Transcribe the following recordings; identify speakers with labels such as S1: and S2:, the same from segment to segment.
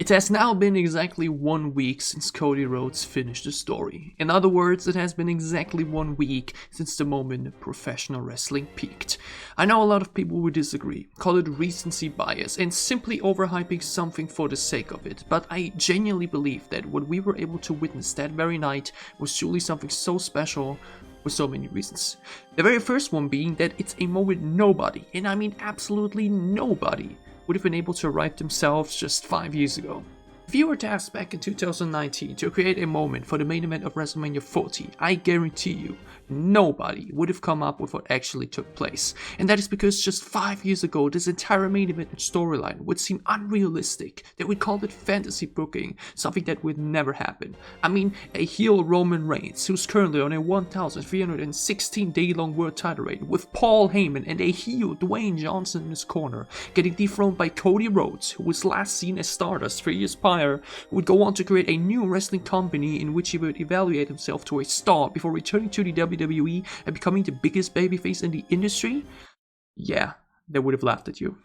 S1: It has now been exactly 1 week since Cody Rhodes finished the story. In other words, it has been exactly 1 week since the moment professional wrestling peaked. I know a lot of people would disagree, call it recency bias, and simply overhyping something for the sake of it, but I genuinely believe that what we were able to witness that very night was truly something so special for so many reasons. The very first one being that it's a moment nobody, and I mean absolutely nobody, would have been able to write themselves just 5 years ago. If you were to ask back in 2019 to create a moment for the main event of WrestleMania 40, I guarantee you, nobody would have come up with what actually took place. And that is because just 5 years ago, this entire main event and storyline would seem unrealistic. They would call it fantasy booking, something that would never happen. I mean, a heel Roman Reigns, who's currently on a 1,316 day-long world title reign, with Paul Heyman and a heel Dwayne Johnson in his corner, getting dethroned by Cody Rhodes, who was last seen as Stardust 3 years prior, who would go on to create a new wrestling company in which he would evaluate himself to a star before returning to the WWE and becoming the biggest babyface in the industry? Yeah, they would have laughed at you.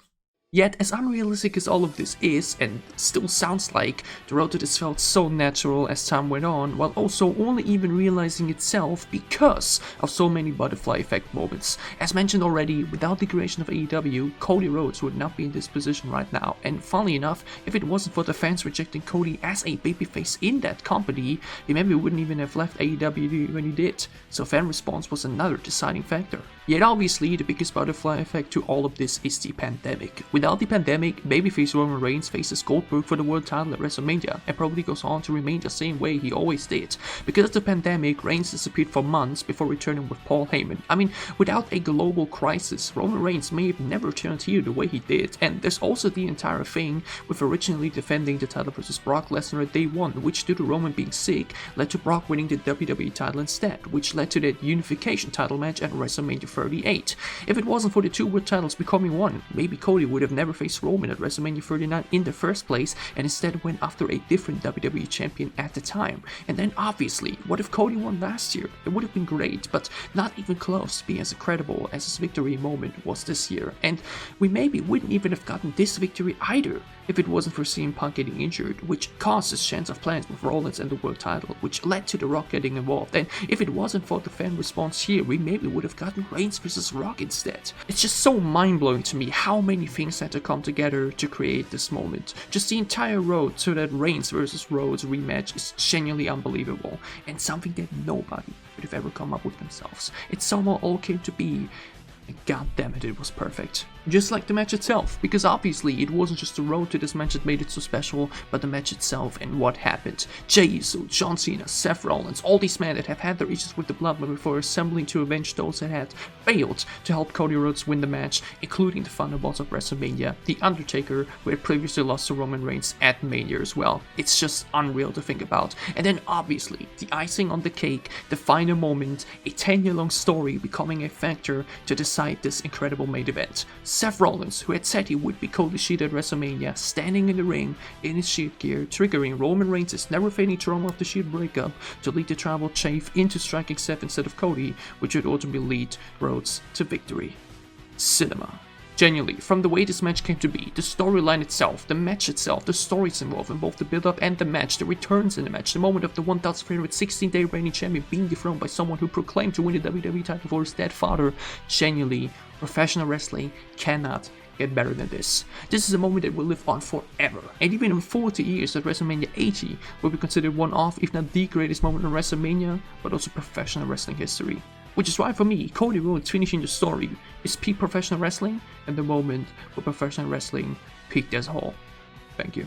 S1: Yet, as unrealistic as all of this is, and still sounds like, the road to this felt so natural as time went on, while also only even realizing itself because of so many butterfly effect moments. As mentioned already, without the creation of AEW, Cody Rhodes would not be in this position right now, and funnily enough, if it wasn't for the fans rejecting Cody as a babyface in that company, he maybe wouldn't even have left AEW when he did, so fan response was another deciding factor. Yet obviously, the biggest butterfly effect to all of this is the pandemic. Without the pandemic, babyface Roman Reigns faces Goldberg for the world title at WrestleMania and probably goes on to remain the same way he always did. Because of the pandemic, Reigns disappeared for months before returning with Paul Heyman. I mean, without a global crisis, Roman Reigns may have never turned heel the way he did, and there's also the entire thing with originally defending the title versus Brock Lesnar at day 1, which due to Roman being sick, led to Brock winning the WWE title instead, which led to that unification title match at WrestleMania 38. If it wasn't for the two world titles becoming one, maybe Cody would have never faced Roman at WrestleMania 39 in the first place and instead went after a different WWE champion at the time. And then obviously, what if Cody won last year? It would have been great, but not even close to being as incredible as his victory moment was this year. And we maybe wouldn't even have gotten this victory either if it wasn't for CM Punk getting injured, which caused his chance of plans with Rollins and the world title, which led to The Rock getting involved. And if it wasn't for the fan response here, we maybe would have gotten Reigns versus Rock instead. It's just so mind-blowing to me how many things had to come together to create this moment. Just the entire road to that Reigns versus Rhodes rematch is genuinely unbelievable, and something that nobody would have ever come up with themselves. It somehow all came to be, and god damn it was perfect. Just like the match itself, because obviously it wasn't just the road to this match that made it so special, but the match itself and what happened. Jey Uso, John Cena, Seth Rollins, all these men that have had their issues with the Bloodline before assembling to avenge those that had failed to help Cody Rhodes win the match, including the final boss of WrestleMania, The Undertaker, who had previously lost to Roman Reigns at Mania as well. It's just unreal to think about. And then obviously, the icing on the cake, the final moment, a 10-year-long story becoming a factor to decide this incredible main event. Seth Rollins, who had said he would be Cody's Shield at WrestleMania, standing in the ring in his Shield gear, triggering Roman Reigns' never-fading trauma of the Shield breakup to lead the tribal chief into striking Seth instead of Cody, which would ultimately lead Rhodes to victory. Cinema. Genuinely, from the way this match came to be, the storyline itself, the match itself, the stories involved in both the build-up and the match, the returns in the match, the moment of the 1,316-day reigning champion being dethroned by someone who proclaimed to win the WWE title for his dead father, genuinely, professional wrestling cannot get better than this. This is a moment that will live on forever, and even in 40 years at WrestleMania 80 will be considered one of, if not the greatest moment in WrestleMania, but also professional wrestling history. Which is why for me, Cody Rhodes finishing the story is peak professional wrestling and the moment where professional wrestling peaked as a whole. Thank you.